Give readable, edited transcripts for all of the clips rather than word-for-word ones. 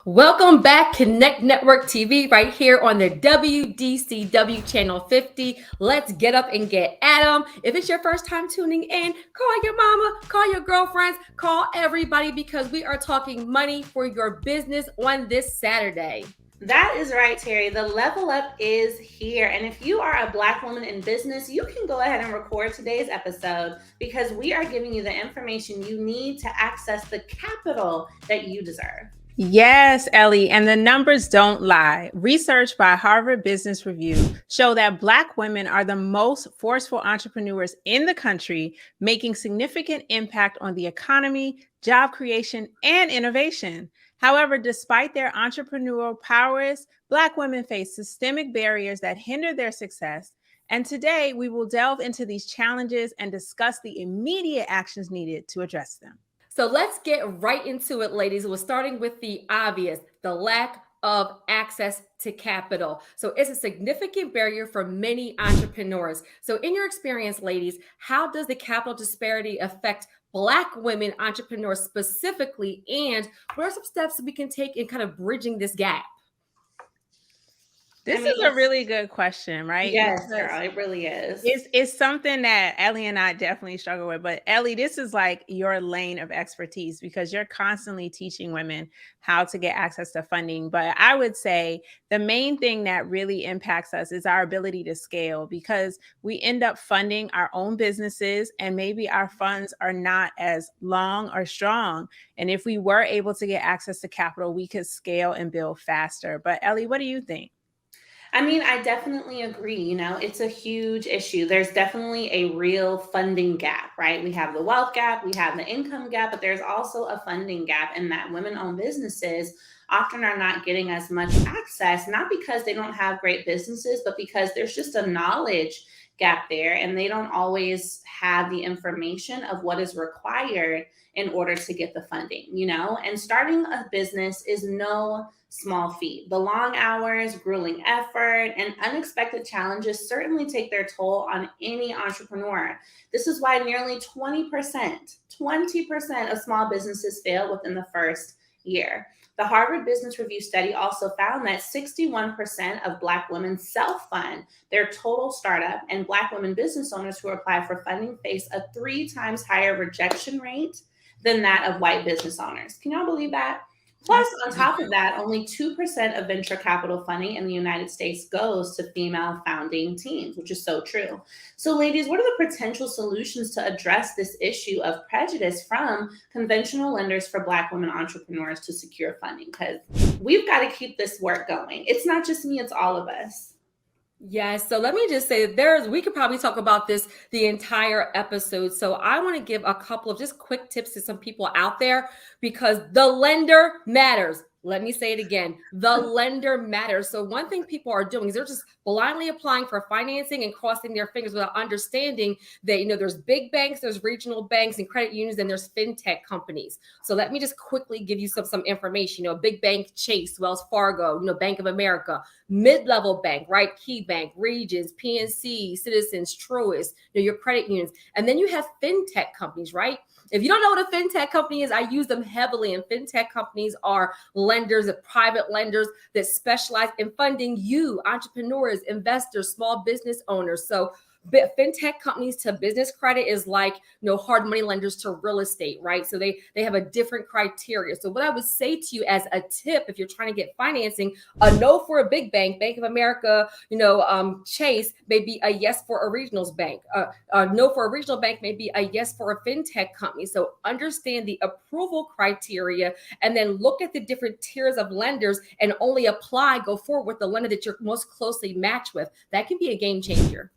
Welcome back, Connect Network TV, right here on the WDCW Channel 50. Let's get up and get at 'em. If it's your first time tuning in, call your mama, call your girlfriends, call everybody because we are talking money for your business on this Saturday. That is right, Terry. The level up is here. And if you are a Black woman in business, you can go ahead and record today's episode because we are giving you the information you need to access the capital that you deserve. Yes, Ellie, and the numbers don't lie. Research by Harvard Business Review show that Black women are the most forceful entrepreneurs in the country, making significant impact on the economy, job creation, and innovation. However, despite their entrepreneurial prowess, Black women face systemic barriers that hinder their success. And today, we will delve into these challenges and discuss the immediate actions needed to address them. So let's get right into it, ladies. We're starting with the obvious, the lack of access to capital. So it's a significant barrier for many entrepreneurs. So in your experience, ladies, how does the capital disparity affect Black women entrepreneurs specifically? And what are some steps we can take in kind of bridging this gap? This is a really good question, right? Yes, girl, it really is. It's something that Ellie and I definitely struggle with. But Ellie, this is like your lane of expertise because you're constantly teaching women how to get access to funding. But I would say the main thing that really impacts us is our ability to scale because we end up funding our own businesses and maybe our funds are not as long or strong. And if we were able to get access to capital, we could scale and build faster. But Ellie, what do you think? I mean, I definitely agree. It's a huge issue. There's definitely a real funding gap, right? We have the wealth gap, we have the income gap, but there's also a funding gap in that women-owned businesses often are not getting as much access, not because they don't have great businesses, but because there's just a knowledge gap there and they don't always have the information of what is required in order to get the funding. And starting a business is no small feat. The long hours, grueling effort, and unexpected challenges certainly take their toll on any entrepreneur. This is why nearly 20% of small businesses fail within the first year. The Harvard Business Review study also found that 61% of Black women self-fund their total startup, and Black women business owners who apply for funding face a 3 times higher rejection rate than that of white business owners. Can y'all believe that? Plus, on top of that, only 2% of venture capital funding in the United States goes to female founding teams, which is so true. So, ladies, what are the potential solutions to address this issue of prejudice from conventional lenders for Black women entrepreneurs to secure funding? Because we've got to keep this work going. It's not just me, it's all of us. Yes. So let me just say we could probably talk about this the entire episode. So I want to give a couple of just quick tips to some people out there because the lender matters. Let me say it again. The lender matters. So one thing people are doing is they're just blindly applying for financing and crossing their fingers without understanding that, there's big banks, there's regional banks and credit unions, and there's fintech companies. So let me just quickly give you some information. Big bank, Chase, Wells Fargo, Bank of America, mid-level bank, right? Key Bank, Regions, PNC, Citizens, Truist, your credit unions. And then you have fintech companies, right? If you don't know what a fintech company is, I use them heavily. And fintech companies are lenders, private lenders that specialize in funding you, entrepreneurs, investors, small business owners. So fintech companies to business credit is like hard money lenders to real estate, right? So they have a different criteria. So what I would say to you as a tip, if you're trying to get financing, a no for a big bank, Bank of America, Chase may be a yes for a regionals bank. A no for a regional bank may be a yes for a fintech company. So understand the approval criteria and then look at the different tiers of lenders and only go forward with the lender that you're most closely matched with. That can be a game changer.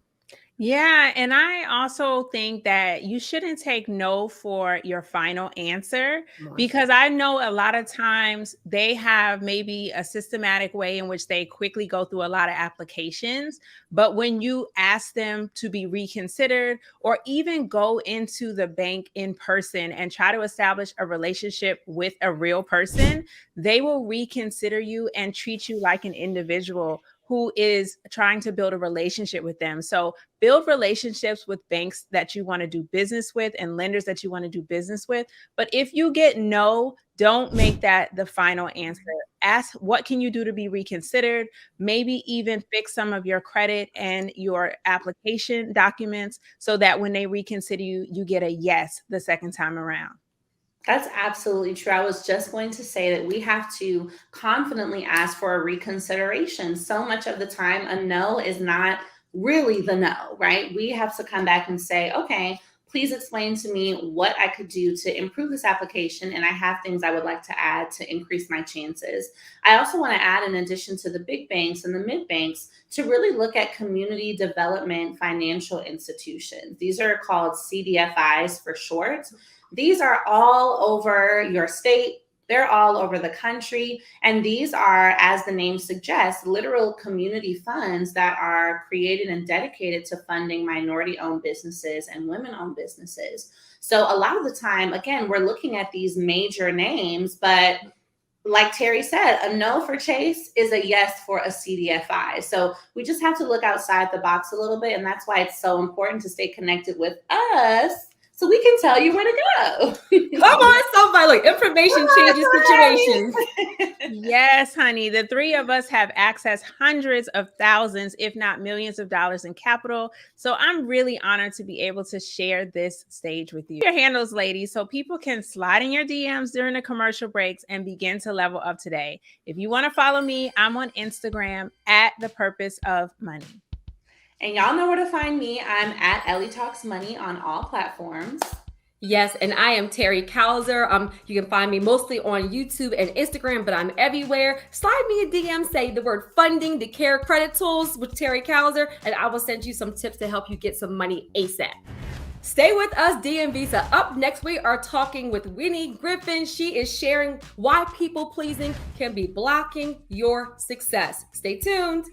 Yeah, and I also think that you shouldn't take no for your final answer because I know a lot of times they have maybe a systematic way in which they quickly go through a lot of applications. But when you ask them to be reconsidered or even go into the bank in person and try to establish a relationship with a real person, they will reconsider you and treat you like an individual who is trying to build a relationship with them. So build relationships with banks that you want to do business with and lenders that you want to do business with. But if you get no, don't make that the final answer. Ask, what can you do to be reconsidered? Maybe even fix some of your credit and your application documents so that when they reconsider you, you get a yes the second time around. That's absolutely true. I was just going to say that we have to confidently ask for a reconsideration. So much of the time, a no is not really the no, right? We have to come back and say, okay, please explain to me what I could do to improve this application. And I have things I would like to add to increase my chances. I also want to add, in addition to the big banks and the mid banks, to really look at community development financial institutions. These are called CDFIs for short. These are all over your state. They're all over the country. And these are, as the name suggests, literal community funds that are created and dedicated to funding minority-owned businesses and women-owned businesses. So a lot of the time, again, we're looking at these major names, but like Terry said, a no for Chase is a yes for a CDFI. So we just have to look outside the box a little bit. And that's why it's so important to stay connected with us, so we can tell you where to go. Come on, somebody. Look, information changes situations. Yes, honey. The three of us have accessed hundreds of thousands, if not millions of dollars in capital. So I'm really honored to be able to share this stage with you. Your handles, ladies, so people can slide in your DMs during the commercial breaks and begin to level up today. If you want to follow me, I'm on Instagram at The Purpose of Money. And y'all know where to find me. I'm at Ellie Talks Money on all platforms. Yes, and I am Terry Cowser. You can find me mostly on YouTube and Instagram, but I'm everywhere. Slide me a DM, say the word funding, the Care Credit Tools with Terry Cowser, and I will send you some tips to help you get some money ASAP. Stay with us, DMV. So up next, we are talking with Winnie Griffin. She is sharing why people pleasing can be blocking your success. Stay tuned.